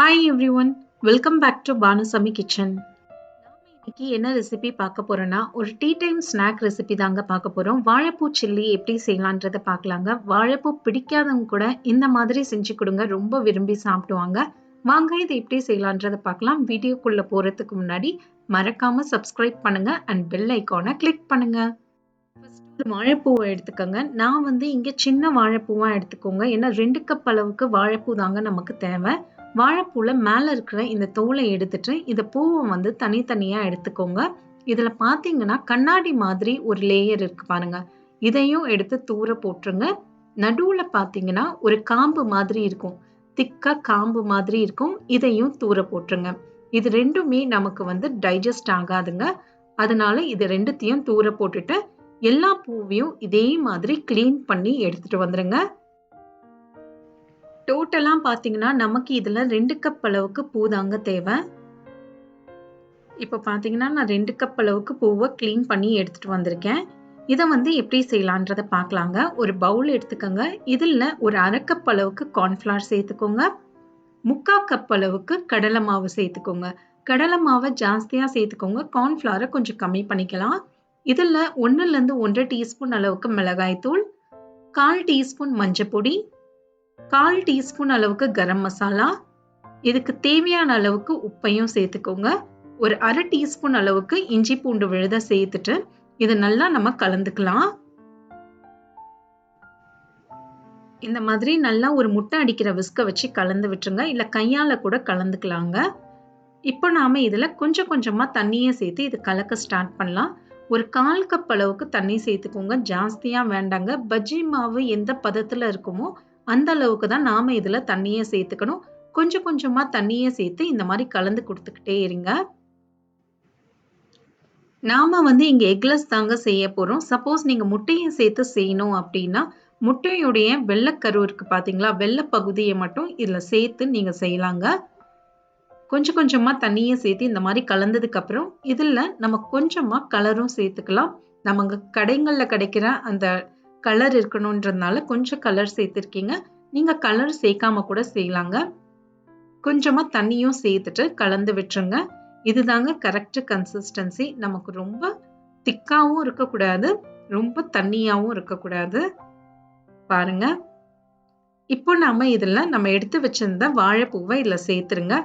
Hi everyone, welcome back to Banu Samee kitchen. இன்னைக்கு என்ன recipe பார்க்க போறோம்னா ஒரு டீ டைம் ஸ்நாக் ரெசிபி தாங்க பார்க்க போறோம். வாழைப்பூ சில்லி எப்படி செய்யலான்றதை பார்க்கலாங்க. வாழைப்பூ பிடிக்காதவங்க கூட இந்த மாதிரி செஞ்சு கொடுங்க, ரொம்ப விரும்பி சாப்பிடுவாங்க. வாங்க இதை எப்படி செய்யலான்றதை பார்க்கலாம். வீடியோக்குள்ள போறதுக்கு முன்னாடி மறக்காம சப்ஸ்கிரைப் பண்ணுங்க அண்ட் பெல் ஐகானை கிளிக் பண்ணுங்க. ஃபர்ஸ்ட் ஒரு வாழைப்பூவை எடுத்துக்கோங்க. நான் இங்க சின்ன வாழைப்பூவா எடுத்துக்கோங்க. ஏன்னா 2 கப் அளவுக்கு வாழைப்பூ தாங்க நமக்கு தேவை. வாழைப்பூல மேல இருக்கிற இந்த தோலை எடுத்துட்டு இந்த பூவை தனித்தனியா எடுத்துக்கோங்க. இதுல பாத்தீங்கன்னா கண்ணாடி மாதிரி ஒரு லேயர் இருக்கு பாருங்க. இதையும் எடுத்து தூர போட்டுருங்க. நடுவுல பாத்தீங்கன்னா ஒரு காம்பு மாதிரி இருக்கும், திக்கா காம்பு மாதிரி இருக்கும். இதையும் தூர போட்டுருங்க. இது ரெண்டுமே நமக்கு டைஜஸ்ட் ஆகாதுங்க. அதனால இது ரெண்டுத்தையும் தூர போட்டுட்டு எல்லா பூவையும் இதே மாதிரி கிளீன் பண்ணி எடுத்துட்டு வந்துருங்க. டோட்டலா பாத்தீங்கன்னா நமக்கு இதுல 2 கப் அளவுக்கு பூ தாங்க தேவை. இப்ப பாத்தீங்கன்னா நான் 2 கப் அளவுக்கு பூவை கிளீன் பண்ணி எடுத்துட்டு வந்திருக்கேன். இதை எப்படி செய்யலான்றதை பார்க்கலாங்க. ஒரு பவுல் எடுத்துக்கோங்க. இதுல ஒரு 1/2 கப் அளவுக்கு கார்ன்ஃபிளவர் சேர்த்துக்கோங்க. 3/4 கப் அளவுக்கு கடலை மாவு சேர்த்துக்கோங்க. கடலை மாவை ஜாஸ்தியா சேர்த்துக்கோங்க, கார்ன்ஃபிளவரை கொஞ்சம் கம்மி பண்ணிக்கலாம். இதுல 1லேருந்து 1.5 டீஸ்பூன் அளவுக்கு மிளகாய் தூள், 1/4 டீஸ்பூன் மஞ்சள் பொடி, 1/4 டீஸ்பூன் அளவுக்கு கரம் மசாலா, இதுக்கு தேவையான அளவுக்கு உப்பையும் சேர்த்துக்கோங்க. ஒரு 1/2 டீஸ்பூன் அளவுக்கு இஞ்சி பூண்டு விழுதை சேர்த்துட்டு இது நல்லா நம்ம கலந்துக்கலாம். இந்த மாதிரி நல்லா ஒரு முட்டை அடிக்கிற விஸ்க வச்சு கலந்து விட்டுருங்க, இல்ல கையால கூட கலந்துக்கலாங்க. இப்போ நாம இதுல கொஞ்சம் கொஞ்சமா தண்ணியை சேர்த்து இது கலக்க ஸ்டார்ட் பண்ணலாம். ஒரு 1/4 கப் அளவுக்கு தண்ணி சேர்த்துக்கோங்க, ஜாஸ்தியா வேண்டாங்க. பஜ்ஜி மாவு எந்த பதத்துல இருக்குமோ அந்த அளவுக்கு தான் நாம இதுல தண்ணியை சேர்த்துக்கணும். கொஞ்சம் கொஞ்சமா தண்ணியை சேர்த்து இந்த மாதிரி கலந்து கொடுத்துக்கிட்டே இருங்க. நாம இங்க எக்லெஸ் தாங்க செய்ய போறோம். சப்போஸ் நீங்க முட்டையை சேர்த்து செய்யணும் அப்படின்னா முட்டையுடைய வெள்ளைக்கரு இருக்கு பாத்தீங்களா, வெள்ளை பகுதியை மட்டும் இதுல சேர்த்து நீங்க செய்யலாங்க. கொஞ்சம் கொஞ்சமா தண்ணியை சேர்த்து இந்த மாதிரி கலந்ததுக்கு அப்புறம் இதுல நம்ம கொஞ்சமா கலரும் சேர்த்துக்கலாம். நமக்கு கடைகள்ல கிடைக்கிற அந்த கலர் இருக்கணும்ன்றதுனால கொஞ்சம் கலர் சேர்த்திருக்கீங்க. நீங்க கலர் சேர்க்காம கூட செய்யலாங்க. கொஞ்சமா தண்ணியும் சேர்த்துட்டு கலந்து விட்டுருங்க. இதுதாங்க கரெக்ட் கன்சிஸ்டன்சி. நமக்கு ரொம்ப திக்காவும் இருக்கக்கூடாது, ரொம்ப தண்ணியாவும் இருக்கக்கூடாது. பாருங்க. இப்போ நம்ம எடுத்து வச்சிருந்த வாழைப்பூவை இதுல சேர்த்துருங்க.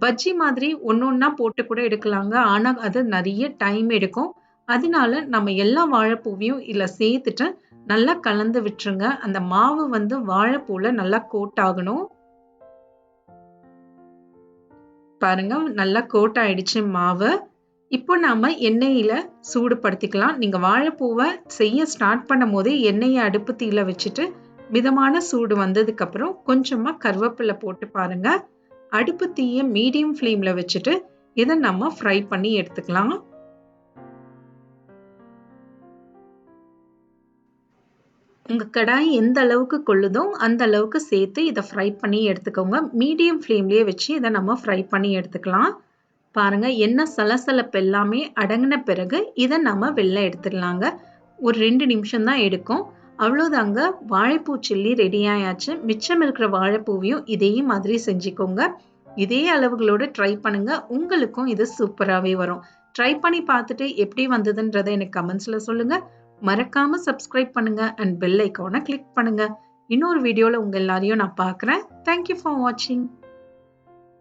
பஜ்ஜி மாதிரி ஒன்னொன்னா போட்டு கூட எடுக்கலாங்க. ஆனா அது நிறைய டைம் எடுக்கும். அதனால நம்ம எல்லா வாழைப்பூவையும் இதுல சேர்த்துட்டு நல்லா கலந்து விட்டுருங்க. அந்த மாவு வாழைப்பூல நல்லா கோட் ஆகணும். பாருங்க, நல்லா கோட் ஆயிடுச்சு மாவு. இப்போ நாம எண்ணெயில சூடுபடுத்திக்கலாம். நீங்க வாழைப்பூவை செய்ய ஸ்டார்ட் பண்ணும் போதே எண்ணெயை அடுப்பு தீயில வச்சுட்டு மிதமான சூடு வந்ததுக்கு அப்புறம் கொஞ்சமா கருவேப்பிலை போட்டு பாருங்க. அடுப்பு தீயை மீடியம் ஃப்ளேம்ல வச்சுட்டு இதை நம்ம ஃப்ரை பண்ணி எடுத்துக்கலாம். உங்க கடாய் எந்த அளவுக்கு கொள்ளுதோ அந்த அளவுக்கு சேர்த்து இதை ஃப்ரை பண்ணி எடுத்துக்கோங்க. மீடியம் ஃப்ளேம்லயே வச்சு இதை நம்ம ஃப்ரை பண்ணி எடுத்துக்கலாம். பாருங்க, எண்ணெய் சலசலப்பு எல்லாமே அடங்கின பிறகு இதை நம்ம வெளில எடுத்துடலாங்க. ஒரு 2 நிமிஷம் தான் எடுக்கும். அவ்வளோதாங்க, வாழைப்பூ சில்லி ரெடி ஆயாச்சு. மிச்சம் இருக்கிற வாழைப்பூவையும் இதே மாதிரி செஞ்சுக்கோங்க. இதே அளவுகளோட ட்ரை பண்ணுங்க, உங்களுக்கும் இது சூப்பராகவே வரும். ட்ரை பண்ணி பார்த்துட்டு எப்படி வந்ததுன்றதை எனக்கு கமெண்ட்ஸ்ல சொல்லுங்க. மறக்காம சப்ஸ்கிரைப் பண்ணுங்க அண்ட் பெல் ஐகானை கிளிக் பண்ணுங்க. இன்னொரு வீடியோல உங்க எல்லாரையும் நான் பார்க்குறேன். தேங்க்யூ ஃபார் வாட்சிங்.